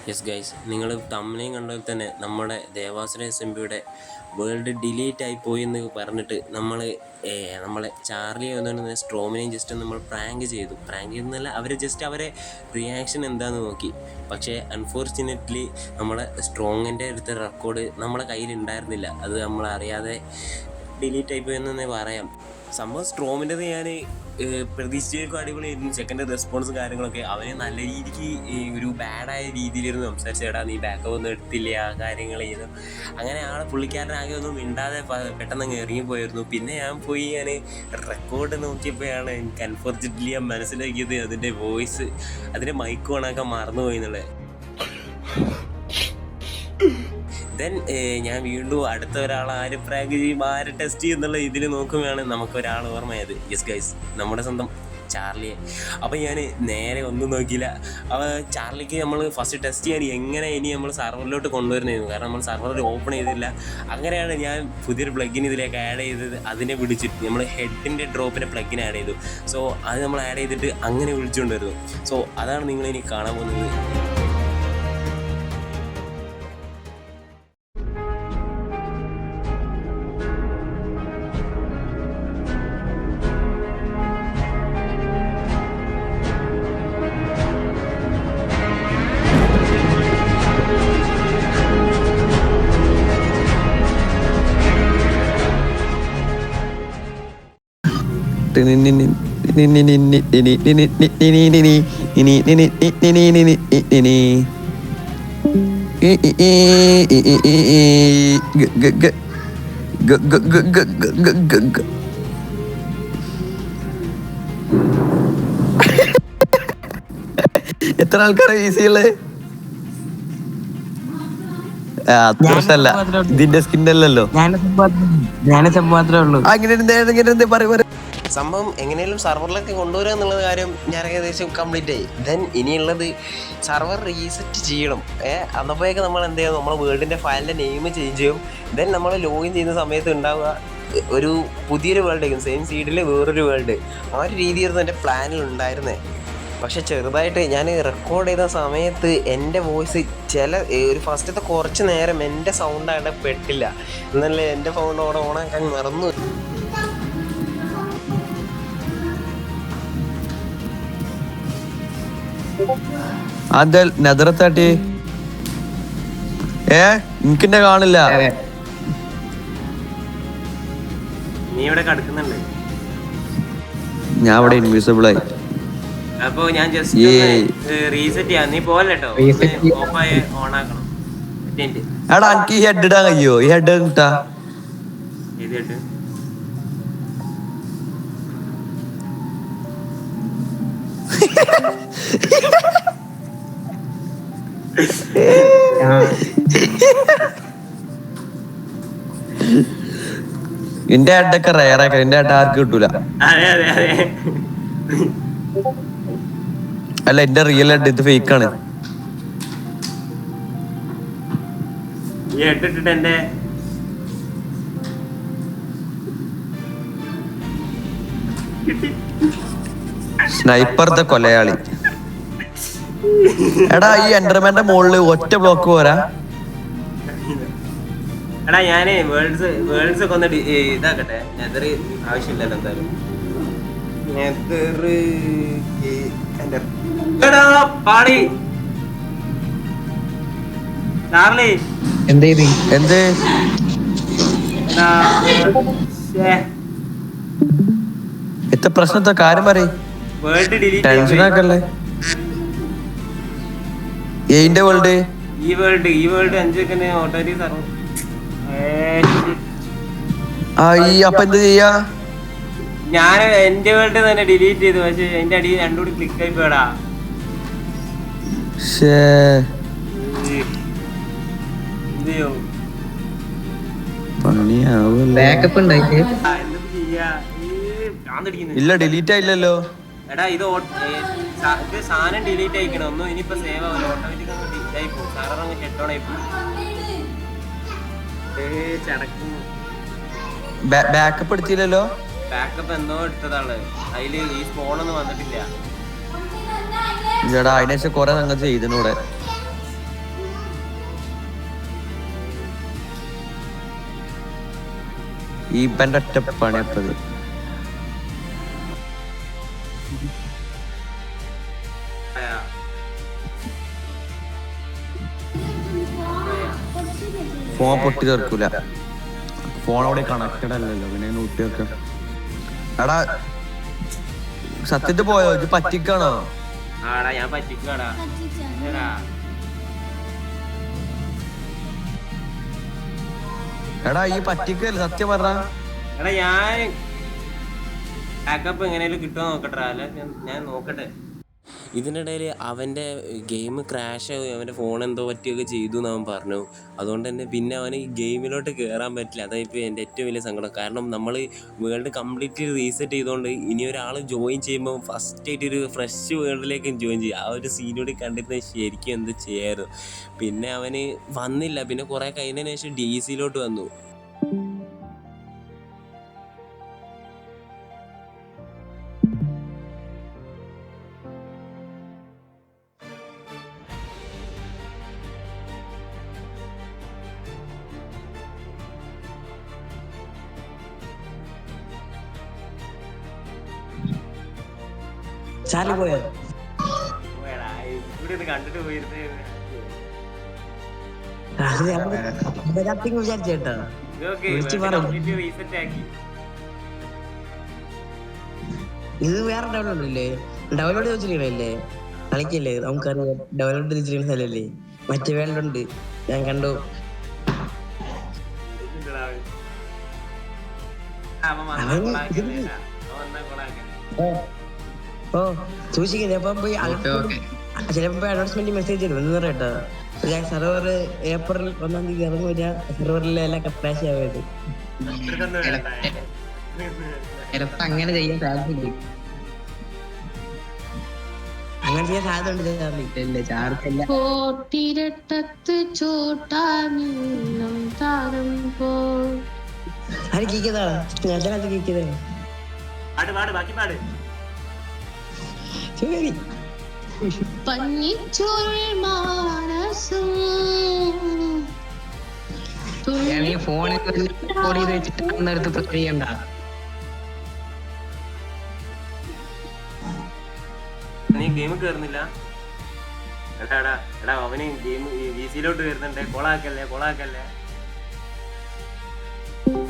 Yes guys, നിങ്ങൾ തമ്മിലേയും കണ്ടാൽ തന്നെ നമ്മുടെ ദേവാസുര SMBയുടെ വേൾഡ് ഡിലീറ്റ് ആയി പോയി എന്ന് പറഞ്ഞിട്ട് നമ്മളെ ചാർലിയെ വന്നിട്ട് സ്ട്രോമിനെയും ജസ്റ്റ് നമ്മൾ പ്രാങ്ക് ചെയ്തെന്നല്ല, അവർ ജസ്റ്റ് അവരെ റിയാക്ഷൻ എന്താണെന്ന് നോക്കി. പക്ഷേ അൺഫോർച്ചുനേറ്റ്ലി നമ്മളെ സ്ട്രോങ്ങിൻ്റെ അടുത്ത റെക്കോർഡ് നമ്മളെ കയ്യിലുണ്ടായിരുന്നില്ല. അത് നമ്മളറിയാതെ ഡിലീറ്റ് ആയി പോയെന്നേ പറയാം. സംഭവം സ്ട്രോമിൻ്റെത് ഞാൻ പ്രതീക്ഷിച്ചേക്കും അടിപൊളിയായിരുന്നു. ചെക്കൻ്റെ റെസ്പോൺസും കാര്യങ്ങളൊക്കെ അവന് നല്ല രീതിക്ക് ഒരു ബാഡായ രീതിയിലിരുന്ന് സംസാരിച്ചേടാ, നീ ബാക്കപ്പ് ഒന്നും എടുത്തില്ല, ആ കാര്യങ്ങൾ ചെയ്തു. അങ്ങനെ പുള്ളിക്കാരനാകെ ഒന്നും മിണ്ടാതെ പെട്ടെന്ന് അങ്ങ് ഇറങ്ങിപ്പോയിരുന്നു. പിന്നെ ഞാൻ റെക്കോർഡ് നോക്കിയപ്പോഴാണ് എനിക്ക് അൺഫോർച്യുനേറ്റ്ലി ഞാൻ മനസ്സിലാക്കിയത് അതിൻ്റെ വോയിസ്, അതിൻ്റെ മൈക്ക് ഓണാക്കാൻ മറന്നുപോയി എന്നുള്ളത്. ദെൻ ഞാൻ വീണ്ടും അടുത്ത ഒരാൾ ആര് പ്രാങ്ക് ചെയ്യും, ആര് ടെസ്റ്റ് ചെയ്യും എന്നുള്ള ഇതിൽ നോക്കുമ്പോഴാണ് നമുക്കൊരാൾ ഓർമ്മയായത്. യെസ് ഗൈസ്, നമ്മുടെ സ്വന്തം ചാർലിയെ. അപ്പം ഞാൻ നേരെ ഒന്നും നോക്കിയില്ല. ചാർലിക്ക് നമ്മൾ ഫസ്റ്റ് ടെസ്റ്റ് ചെയ്യാൻ എങ്ങനെ ഇനി നമ്മൾ സർവറിലോട്ട് കൊണ്ടുവരുന്നതായിരുന്നു. കാരണം നമ്മൾ സർവർ ഓപ്പൺ ചെയ്തില്ല. അങ്ങനെയാണ് ഞാൻ പുതിയൊരു പ്ലഗിൻ ഇതിലേക്ക് ആഡ് ചെയ്തത്. അതിനെ വിളിച്ചിട്ട് നമ്മൾ ഹെഡിൻ്റെ ഡ്രോപ്പിൻ്റെ പ്ലഗിൻ ആഡ് ചെയ്തു. സോ അത് നമ്മൾ ആഡ് ചെയ്തിട്ട് അങ്ങനെ വിളിച്ചുകൊണ്ടിരുന്നു. സോ അതാണ് നിങ്ങളിനി കാണാൻ പോകുന്നത്. എത്ര ആൾക്കാരെ ഈസിയുള്ളത്? അത്രല്ല, ഇതിന്റെ സ്കിന്നല്ലോ. സംഭവം എങ്ങനെയും സർവറിലൊക്കെ കൊണ്ടുവരിക എന്നുള്ള കാര്യം ഞാൻ ഏകദേശം കംപ്ലീറ്റ് ആയി. ദെൻ ഇനിയുള്ളത് സർവർ റീസെറ്റ് ചെയ്യണം. അന്നപ്പോഴേക്ക് നമ്മൾ എന്ത് ചെയ്യും, നമ്മൾ വേൾഡിൻ്റെ ഫയലിൻ്റെ നെയിം ചേഞ്ച് ചെയ്യും. ദെൻ നമ്മൾ ലോഗിൻ ചെയ്യുന്ന സമയത്ത് ഉണ്ടാവുക ഒരു പുതിയൊരു വേൾഡ് ആയിരിക്കും, സെയിം സീഡിൽ വേറൊരു വേൾഡ്. ആ ഒരു രീതിയായിരുന്നു എൻ്റെ പ്ലാനിൽ ഉണ്ടായിരുന്നത്. പക്ഷെ ചെറുതായിട്ട് ഞാൻ റെക്കോർഡ് ചെയ്ത സമയത്ത് എൻ്റെ വോയിസ് ഒരു ഫസ്റ്റത്തെ കുറച്ച് നേരം എൻ്റെ സൗണ്ടായിട്ട് പെട്ടില്ല. എന്നല്ലേ എൻ്റെ സൗണ്ട് ഓണാക്കാൻ മറന്നു. നെതറത്താട്ടി എനിക്കെന്നെ കാണില്ല. നീ ഇവിടെ കിടക്കുന്നുണ്ട്, ഞാൻ ഇവിടെ ഇൻവിസിബിൾ ആയി. അപ്പൊ ഞാൻ ജസ്റ്റ് റീസെറ്റ് ചെയ്യാം. നീ പോവല്ലോ, ഓഫായി ഓണാക്കണം. എടാ എനിക്ക് ഈ ഹെഡ് ഇടാൻ കഴിയോ? ഈ ഹെഡ് കിട്ടാ ചെയ്തിട്ട് എന്റെ ഹെഡൊക്കെ റയറാക്ക, എന്റെ ഹെഡ് ആർക്ക് കിട്ടൂല. അല്ല, എന്റെ റിയൽ ഹെഡ്, ഇത് ഫേക്ക് ആണ്. എന്റെ സ്നൈപ്പറത്തെ കൊലയാളി. എടാ ഈ എൻഡർമാന്റെ മുകളില് ഒറ്റ ബ്ലോക്ക് പോരാ. എടാ ഞാനേ വേൾഡ്സ് ഒക്കെ ഒന്ന് ഇതാക്കട്ടെ. നെതർ ആവശ്യമില്ലല്ലോ എന്തായാലും. പാടി ചാർലി എന്ത് എത്ര പ്രശ്നത്തെ കാര്യം പറയും. വേൾഡ് ഡിലീറ്റ് ടെൻഷനാക്കല്ലേ. ഏതിന്റെ വേൾഡ്? ഈ വേൾഡ് 5 സെക്കൻഡ് ഓട്ടോമാറ്റിക് സർവർ. അപ്പൊ എന്ത് ചെയ്യാ? ഞാൻ എന്റെ വേൾഡ് തന്നെ ഡിലീറ്റ് ചെയ്തു. പക്ഷെ എന്റെ അടിയിൽ രണ്ടുകൂടി ക്ലിക്ക് ആയി പോയടാ. ഇല്ല, ഡിലീറ്റ് ആയില്ലല്ലോ. എടാ ഇത് സാധനം ഡിലീറ്റ് ആയിക്കണം. ഒന്നും ഇനിയിപ്പോ സേവ് ആവില്ല, ഓട്ടോമാറ്റിക് അങ്ങ് ഡിലീറ്റ് ആയി പോകും. സാറ അങ്ങ് ഷട്ട് ഓൺ ആയി പോകും. ചടക്കും. ബാക്കപ്പ് എടുത്തില്ലല്ലോ. ബാക്കപ്പ് എന്തോ എടുത്തതാണ്, അതില് ഈ സ്പോണൊന്നും വന്നിട്ടില്ല. ചേട്ടാ അതിനേശം കൊറേ ഞങ്ങൾ ചെയ്തിനൂടെ. ഈ ഇപ്പൻ്റെ ഒറ്റ പണിയപ്പത്. ഫോൺ പൊട്ടി തീർക്കൂല, ഫോൺ അവിടെ കണക്റ്റഡ് അല്ലല്ലോ, പിന്നെ ഊട്ടി വെക്ക. എടാ സത്യത്തിൽ പോയോ, ഇത് പറ്റിക്കാണോ? ആടാ ഞാൻ പറ്റിക്കാടാ. എടാ ഈ പറ്റിക്കല്ലേ സത്യം പറഞ്ഞ. എടാ ഞാൻ ബാക്കപ്പ് എങ്ങനെയാലും കിട്ടുമോ നോക്കട്ടെ, അല്ല ഞാൻ നോക്കട്ടെ. ഇതിനിടയിൽ അവൻ്റെ ഗെയിം ക്രാഷ് ആവുകയും അവൻ്റെ ഫോൺ എന്തോ പറ്റിയൊക്കെ ചെയ്തു എന്ന് അവൻ പറഞ്ഞു. അതുകൊണ്ട് തന്നെ പിന്നെ അവന് ഈ ഗെയിമിലോട്ട് കയറാൻ പറ്റില്ല. അതായിപ്പോൾ എൻ്റെ ഏറ്റവും വലിയ സങ്കടം. കാരണം നമ്മൾ വേൾഡ് കംപ്ലീറ്റ്ലി റീസെറ്റ് ചെയ്തുകൊണ്ട് ഇനി ഒരാൾ ജോയിൻ ചെയ്യുമ്പോൾ ഫസ്റ്റായിട്ടൊരു ഫ്രഷ് വേൾഡിലേക്ക് ജോയിൻ ചെയ്യും. ആ ഒരു സീനോട് കണ്ടിട്ട് ശരിക്കും എന്ത് ചെയ്യായിരുന്നു. പിന്നെ അവന് വന്നില്ല. പിന്നെ കുറേ കഴിഞ്ഞതിന് ശേഷം DC-ലോട്ട് വന്നു. ചാലു പോയോ? ഇവിടെ കണ്ടിട്ട് പോയിരുന്നേ. വിചാരിച്ചേട്ടാ റീസെറ്റ് ആക്കി. ഇത് വേറെ ഡൗൺലോഡ് ഇല്ലേ? ഡൗൺലോഡ് വെച്ചിരിക്കണല്ലേ, കളിക്കല്ലേ, നമുക്കറിയാം. ഡൗൺലോഡ് വെച്ചിരിക്കുന്ന സ്ഥലല്ലേ, മറ്റേ വേൾഡുണ്ട്, ഞാൻ കണ്ടു. ഓ സൂക്ഷിക്കുന്നത്. അപ്പം പോയി ചിലപ്പോ അനൗൺസ്മെന്റ് മെസ്സേജ് ഇടും എന്ന് പറയട്ടോ. സെർവർ ഏപ്രിൽ 1-ാം തീയതി ഇറങ്ങുക, സെർവറിലെല്ലാം ക്രാഷ് ആവുന്നത്. അങ്ങനെ ചെയ്യാൻ സാധ്യതയുണ്ട്, അങ്ങനെ ചെയ്യാൻ സാധ്യതയുണ്ട്. ചാർജ് അത് കീക്കതാണ്, ഞാനത് കീക്കതാണ്. ശരി ഫോണിൽ വെച്ചിട്ട് ചെയ്യണ്ട. നീ ഗെയിം കേറുന്നില്ല? എടാ അവന് ഗെയിം DC-ലോട്ട് വരുന്നുണ്ട്. കൊളാക്കല്ലേ.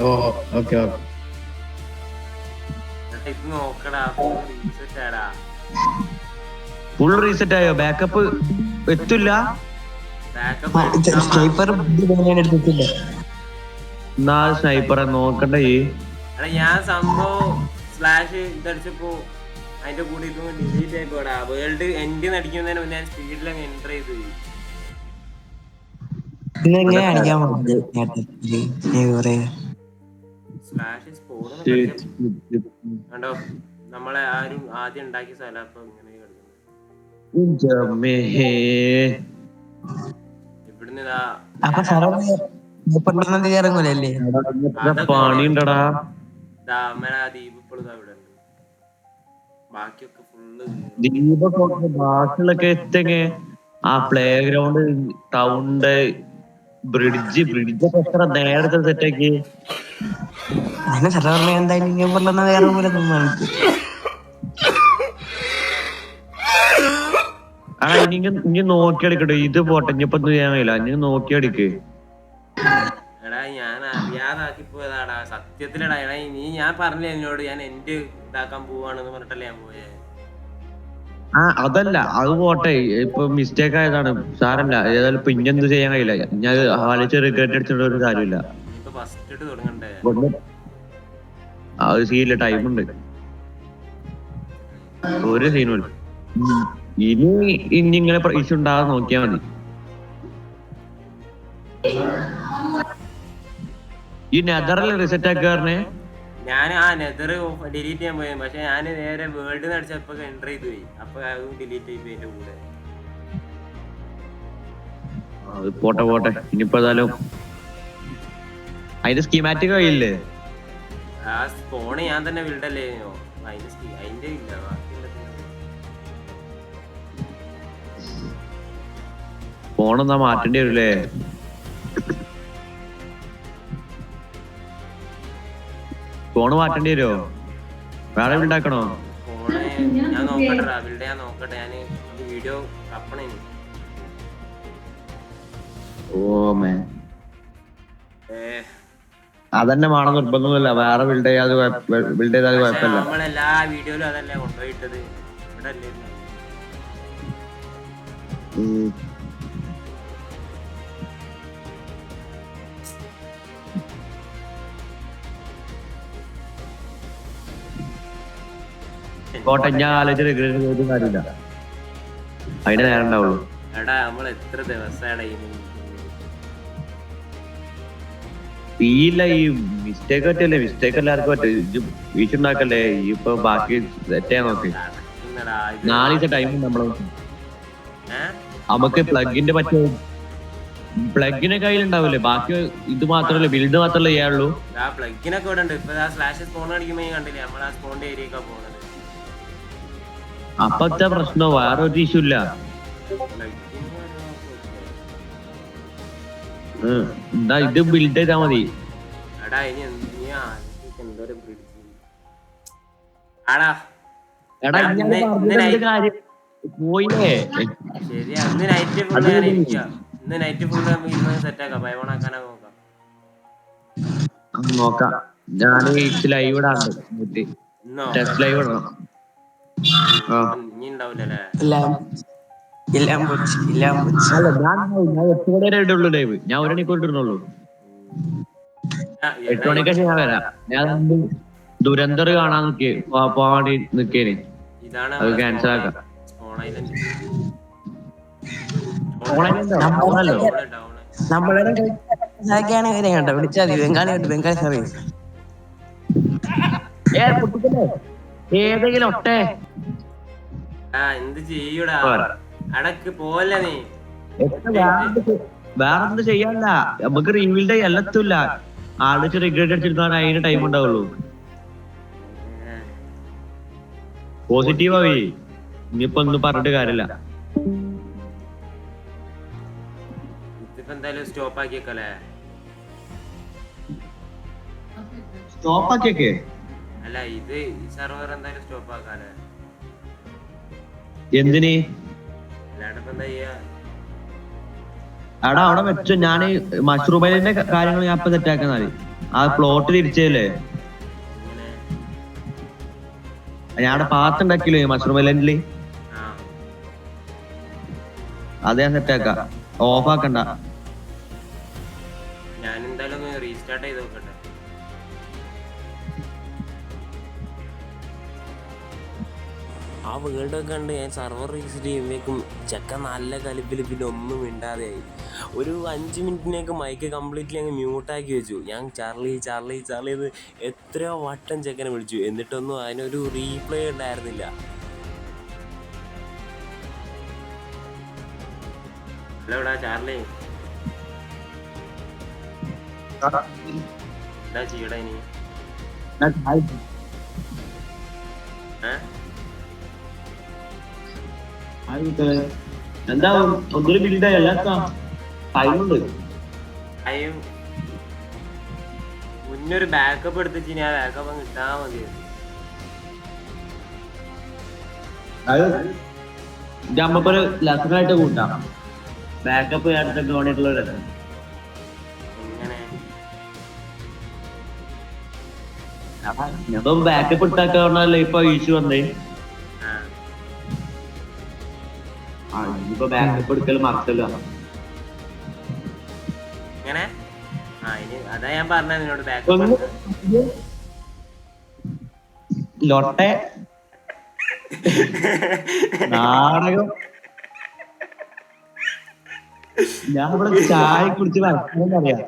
ഓ ഓക്കെ ഇത് നോക്കടാ, റീസെറ്റ് ആടാ. ഫുൾ റീസെറ്റ് ആയോ? ബാക്കപ്പ് എത്തില്ല. സ്നൈപ്പറെ നോക്കണ്ടേ? എടാ ഞാൻ സംഭവം സ്ലാഷ് ഇതടിച്ചപ്പോ അതിന്റെ കൂടെ ഇതൊന്നും ഡിലീറ്റ് ആയിപ്പോടാ. വേൾഡ് എൻഡ് നടിക്കുന്നതിന് മുന്നേ ഞാൻ സ്പീഡിലങ്ങ് എൻ്റർ ചെയ്ത്. സ്ലാഷ് സ്പോണ് കണ്ടോ, നമ്മളെ ആരും ആദ്യം ഉണ്ടാക്കിയ സ്ഥലം അപ്പൊ ഇങ്ങനെ ഇവിടുന്ന് പണിണ്ടടാ. ദ്വീപ് ഇപ്പോഴും ഇവിടെ ഉണ്ട്. ബാക്കിയൊക്കെ ഫുള്ള് ബാക്കിയുള്ളൊക്കെ എത്തങ്ങ. ആ പ്ലേ ഗ്രൗണ്ട്, ടൗണ്ട്, ബ്രിഡ്ജൊക്കെ എത്ര നേരത്തെ സെറ്റാക്കി. ഇനി നോക്കിയെടുക്കട്ടെ. ഇത് പോട്ടെ, ഇനിയിപ്പൊ ഒന്നും ചെയ്യാൻ കഴിയില്ല. ഇനി നോക്കിയെടുക്ക്. എടാ ഞാൻ അറിയാതാക്കി പോയതാടാ സത്യത്തിലടാ. എടാ നീ ഞാൻ പറഞ്ഞില്ലേ എന്നോട് ഞാൻ എൻഡ് ഇതാക്കാൻ പോവാണെന്ന് പറഞ്ഞിട്ടല്ലേ ഞാൻ പോയേ. അതല്ല, അത് പോട്ടെ, ഇപ്പൊ മിസ്റ്റേക്ക് ആയതാണ്, സാരല്ല. ഏതായാലും ഇപ്പൊ ഇനിയെന്ത് ചെയ്യാൻ കഴിയില്ല. ഞാൻ ആലോചിച്ച് റിഗ്രറ്റ് അടിച്ചിട്ട് ഒരു കാര്യമില്ല. ഫസ്റ്റ് തുടങ്ങണ്ടേ? അത് സീനില്ല, ടൈമുണ്ട്, ഒരു സീനുമില്ല. ഇനി ഇങ്ങനെ ഇഷ്യൂ ഉണ്ടാകാൻ നോക്കിയാ മതി. ഈ നെതറിൽ റിസെറ്റ് ആക്കാറിനെ ഞാൻ നെതർ ഡിലീറ്റ് ചെയ്യാൻ പോയി. പക്ഷെ ഞാൻ നേരെ വേൾഡ് നടിച്ചപ്പോ എൻ്റർ ചെയ്ത് പോയി. അപ്പൊ അതും ഡിലീറ്റ് ചെയ്തു അതിന്റെ കൂടെ. പോട്ടെ ഇനിയിപ്പോ ഏതായാലും അതിന്റെ സ്കീമാറ്റിക് കഴിയില്ലേ? ആ ഫോണ് ഞാൻ തന്നെ ബിൽഡല്ലേനോ, അതിന്റെ ഇല്ല ഫോണെന്നാ മാറ്റേണ്ടി വരൂലേ? ഫോണ് മാറ്റേണ്ടി വരുമോ? വേറെ ഉണ്ടാക്കണോ? ഫോണ് ഞാൻ നോക്കട്ടെ, ബിൽഡ് ഞാൻ നോക്കട്ടെ. ഞാൻ വീഡിയോ കപ്പണേ. ഓ മേ, അതന്നെ വേണം നിർബന്ധമൊന്നുമില്ല. വേറെ ബിൽഡ് ചെയ്താൽ കുഴപ്പമില്ല. നമ്മളെല്ലാ വീഡിയോയിലും അതല്ലേ കൊണ്ടുപോയിട്ടത്, ഇവിടെ അല്ലേ. കോട്ടെ, ഞാൻ ആലോചിച്ചിട്ട് കാര്യമില്ല, അതിന്റെ നേരം ഉണ്ടാവുള്ളൂ. എടാ നമ്മൾ എത്ര ദിവസമാണ് തീയില്ല. ഈ മിസ്റ്റേക്ക് പറ്റല്ലേ? മിസ്റ്റേക്ക് എല്ലാവർക്കും പറ്റും. വീച്ചുണ്ടാക്കല്ലേ ഇപ്പൊ ബാക്കി സെറ്റ് ചെയ്യാൻ നോക്ക്. 4 ദിവസം ടൈം നമ്മള് നമുക്ക് പ്ലഗിന്റെ പറ്റും. പ്ലഗിന്റെ കയ്യിലുണ്ടാവില്ലേ? ബാക്കി ഇത് മാത്രമല്ലേ, ബിൽഡ് മാത്രമല്ലേ ചെയ്യാനുള്ളൂ. പ്ലഗിനൊക്കെ ഇവിടെ ഉണ്ട്. ഇപ്പൊ സ്ലാഷ് സ്പോൺ അടിക്കുമ്പോ കണ്ടില്ലേ, നമ്മൾ ആ സ്പോണിന്റെ ഏരിയക്കാ പോകുന്നത്. അപ്പത്തെ പ്രശ്നം വേറെ ഒരു ഇഷ്യൂ ഇല്ല. എന്താ ഇത് ബിൽഡ് ചെയ്താ മതി. എടാ ഇനി എന്തോരം പോയില്ലേ? ശരിയാ, ഇന്ന് നൈറ്റ് ഫുള്ള് ഞാൻ ഇരിക്കുക. ഇന്ന് നൈറ്റ് ഫുള്ള് ഇരുന്ന് സെറ്റ് ആക്കാം, ബൈവോണാക്കാനാ നോക്കാം. ഞാൻ ലൈവ് ഇടാണ്ട്, ടെസ്റ്റ് ലൈവ് ഇടണം. ഇനി ഉണ്ടാവില്ലല്ലേ? അല്ല, ഞാൻ 8 മണി വരെ ഇടുള്ളൂ ലൈവ്. ഞാൻ 1 മണിക്കൂർ ഇടുന്നുള്ളൂ. 8 മണിക്ക് ഞാൻ വരാം. ഞാൻ ദുരന്തർ കാണാൻ പോവാൻ വേണ്ടി നിക്കേന്. അത് ക്യാൻസൽ ആക്കാം. ഏതെങ്കിലും ഒട്ടേ എന്ത് ചെയ്യൂടാ, അടക്ക് പോലെ നീ. വേറെന്ത് ചെയ്യാല്ല, നമുക്ക് റീവീൽഡ് എല്ലത്തില്ല. ആളിച്ച് റിഗ്രറ്റ് അടിച്ചിരുന്നാണ് അതിന് ടൈം ഉണ്ടാവുള്ളൂ. പോസിറ്റീവ് ആവേ. ഇനിയിപ്പോ ഒന്നും പറഞ്ഞിട്ട് കാര്യമില്ല. ഇതിപ്പോ എന്തായാലും സ്റ്റോപ്പ് ആക്കിയേക്കല്ലേ? സ്റ്റോപ്പ് ആക്കിയേക്കേ? അല്ല, ഇത് ഈ സെർവർ എന്തായാലും സ്റ്റോപ്പ് ആക്കാല്ലേ? എന്തിന്? അല്ലാണ്ട് എന്താ ചെയ്യാ? എടാ അവിടെ വെച്ചോ. ഞാന് മഷ്റൂമിന്റെ കാര്യങ്ങൾ ഞാൻ ഇപ്പൊ സെറ്റാക്കുന്നത്. ആ പ്ലോട്ട് തിരിച്ചല്ലേ? ഞാൻ അവിടെ പാത്ത് ഉണ്ടാക്കില്ലേ മഷ്റൂം ഐലൻഡില്, അത് ഞാൻ സെറ്റാക്കാം. ഓഫ് ആക്കണ്ട. ഞാൻ എന്തായാലും ഒന്ന് റീസ്റ്റാർട്ട് ചെയ്ത് നോക്കട്ടെ. ആ വേൾഡ് ഒക്കെ കണ്ട് ഞാൻ സെർവർ റീസെറ്റ് ചെയ്യുമ്പോഴേക്കും ചെക്ക നല്ല കലിപ്പിൽ പിന്നെ ഒന്നും മിണ്ടാതെയായി. ഒരു 5 മിനിറ്റിനേക്ക് മൈക്ക് കംപ്ലീറ്റ്ലി അങ്ങ് മ്യൂട്ടാക്കി വെച്ചു. ഞാൻ ചാർലി ചാർലി ചാർലി എന്ന് എത്രയോ വട്ടം ചെക്കനെ വിളിച്ചു, എന്നിട്ടൊന്നും അതിനൊരു റീപ്ലേ ഉണ്ടായിരുന്നില്ല. ഹലോടാ ചാർലി, എന്താ ചെയ്യടാ ഇനി? എന്താ ഒന്നിനും ബിൽഡായി ടൈമുണ്ട്. മുന്നൊരു ബാക്കപ്പ് എടുത്തിട്ട് ഞാൻ ബാക്കപ്പ് കിട്ടാ മതി. നമുക്കൊരു ലക്ഷണമായിട്ട് കൂട്ടാം. ബാക്കപ്പ് അടുത്തൊക്കെ വേണ്ടിയിട്ടുള്ള ഞാൻ ബാക്കപ്പ് ഇട്ടാക്കാണല്ലോ ഇപ്പൊ ഇഷ്യൂ വന്നേ. ഇപ്പൊ ബാക്കപ്പ് എടുക്കൽ മറക്കല്ലോ. അതാ ഞാൻ പറഞ്ഞ നിന്നോട് ബാക്കപ്പ് ലൊട്ടെ നാടകം. ഞാൻ ഇവിടെ ചായ കുടിച്ച് വരക്കണമെന്നറിയാം.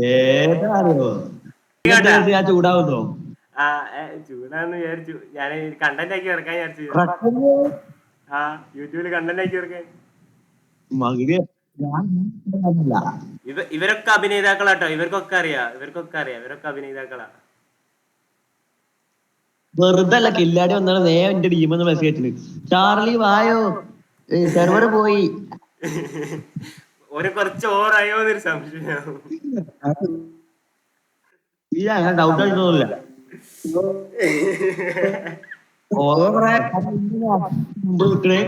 ഏതാണോ ഞാൻ ചൂടാവുന്നോ? ചൂടാന്ന് വിചാരിച്ചു. ഞാൻ കണ്ടന്റ് ആക്കി ഇറക്കാൻ വിചാരിച്ചു. ആ യൂട്യൂബിൽ കണ്ടന്റ് ആക്കി തീർക്കാൻ. മകിഴ് ഞാൻ ഇവരൊക്കെ അഭിനേതാക്കളാട്ടോ, ഇവർക്കൊക്കെ അറിയാം, ഇവരൊക്കെ അഭിനേതാക്കളാ. വെറുതെ അല്ല കില്ലാടി വന്നാണ് നേരെ എന്റെ ടീമെന്ന് മെസ്സേജ് അയച്ചിന്. ചാർലി വായോ സെർവർ പോയി. ഒരു കുറച്ച് ഓവറായോ എന്നൊരു സംശയം. ഇല്ല ഞാൻ ഡൗട്ട് ആയിട്ടൊന്നുമില്ല. ഓവറെ മുമ്പ് നിൽക്കണേ.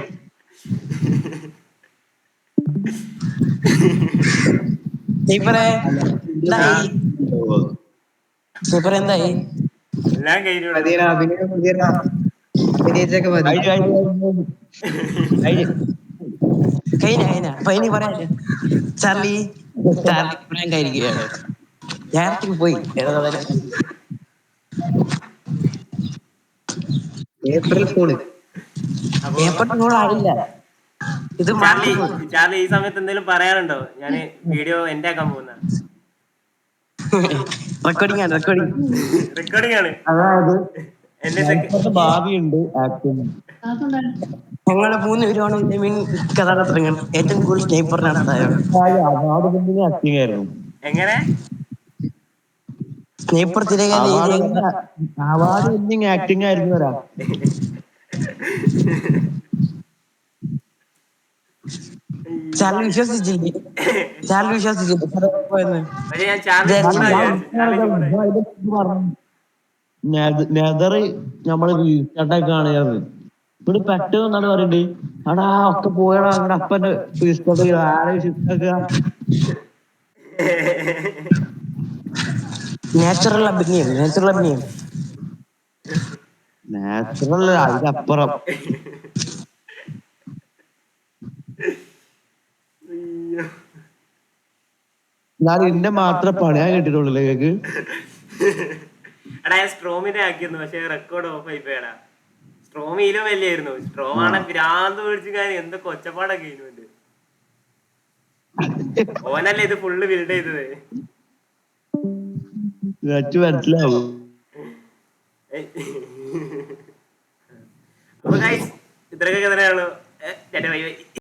സ്നൈപ്പറെ എന്തായി? സ്നൈപ്പർ എന്തായി? എല്ലാം കഴിഞ്ഞു. കഴിഞ്ഞ അപ്പൊ ഇനി പറയാ ചാർലി ചാർലി പ്രാങ്ക് ആയിരിക്കുകയാണ്. ഡയറക്റ്റിംഗ് പോയി ഏപ്രിൽ ഫൂള്. അപ്പൊ ഏപ്രിൽ ഫൂളായില്ല, ഇത് ചാർലി മാർച്ച്. ചാർലി ഈ സമയത്ത് എന്തെങ്കിലും പറയാനുണ്ടോ? ഞാന് വീഡിയോ എന്റെ ആക്കാൻ പോകുന്ന റെക്കോർഡിംഗ് ആണ്, റെക്കോർഡിംഗ് ആണ്. അതായത് എന്റെ ഭാവിയുണ്ട് ആക്ടിങ്. ഞങ്ങള് 3 പേരുമാണ് ഇതിന്റെ മെയിൻ കഥാപാത്രങ്ങൾ. ഏറ്റവും കൂടുതൽ സ്നൈപ്പറിനാണ് താരം. അവാർഡ് വിന്നിങ് ആക്ടിങ് ആയിരുന്നു. എങ്ങനെ സ്നൈപ്പർ തിരകഥ അവാർഡ് വിന്നിങ് ആക്ടിങ് ആയിരുന്നു വരാം. ചാർലി വിശ്വസിച്ചില്ലേ? ചാർലി വിശ്വസിച്ചില്ലേ? പക്ഷെ ഞാൻ ചാർലി ചൂടായി. ചാർലി ചൂടായി. നെതറ് നമ്മള് കാണുകയാണ്. ഇവിടെ പെട്ടെന്ന് എന്നാണ് പറയണ്ടേ, അടാ ഒക്കെ പോയടാ അങ്ങടെ അപ്പന്റെ നാച്ചുറൽ അഭിനയം, നാച്ചുറൽ അഭിനയം. നാച്ചുറൽ അതിനപ്പുറം. എന്നാലും ഇന്നെ മാത്രം പണിയാൻ കിട്ടിയിട്ടുള്ളൂ നിങ്ങൾക്ക്. എടാ ഞാൻ സ്ട്രോമിനെ ആക്കിയിരുന്നു, പക്ഷെ റെക്കോർഡ് ഓഫ് ആയി പോയടാ. സ്ട്രോമിയിലും വലിയായിരുന്നു. സ്ട്രോമാണ് ഭ്രാന്ത് പിടിച്ചു കാര്യം എന്തൊക്കെ ഒച്ചപ്പാടൊക്കെ ചെയ്യുന്നുണ്ട്. ഓനല്ലേ ഇത് ഫുള്ള് ബിൽഡ് ചെയ്തത്. മനസ്സിലാവും. അപ്പൊ ഗൈസ് ഇത്രയൊക്കെ തന്നെയാണല്ലോ.